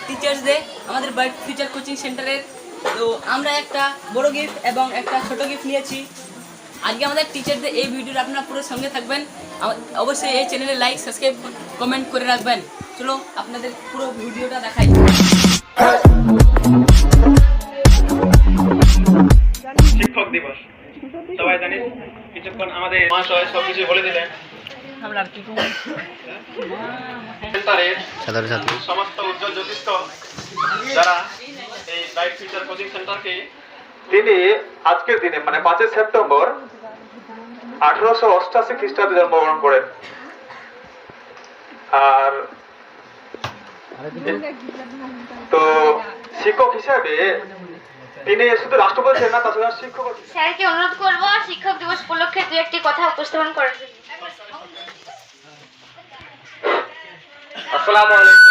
Teachers day আমাদের bright future coaching সেন্টারের। তো আমরা একটা বড় গিফট এবং একটা ছোট গিফট নিয়েছি। আজকে আমাদের টিচারদের এই ভিডিওর আপনারা পুরো সঙ্গে থাকবেন। অবশ্যই এই চ্যানেলে লাইক সাবস্ক্রাইব কমেন্ট করে রাখবেন। চলো আপনাদের পুরো ভিডিওটা দেখাই। শিক্ষক দিবস সবাই জানিস, কিছুক্ষণ আমাদের মহাশয় সবকিছু বলে দিলেন। আমরা কি সেন্টারের ছাত্রছাত্রী সমস্ত উজ্জ্বল জ্যোতিষ্ক যারা এই ব্রাইট ফিউচার কোচিং সেন্টারকে তিনি আজকের দিনে মানে 5 সেপ্টেম্বর 1888 খ্রিস্টাব্দে জন্মগ্রহণ করেন। আর তো শিক্ষক হিসেবে তিনি শুধু রাষ্ট্রপতি ছিলেন না, তাছাড়া শিক্ষক। স্যারকে অনুরোধ করব শিক্ষক দিবস উপলক্ষে দু একটি কথা উপস্থাপন করার জন্য। আসসালামু আলাইকুম।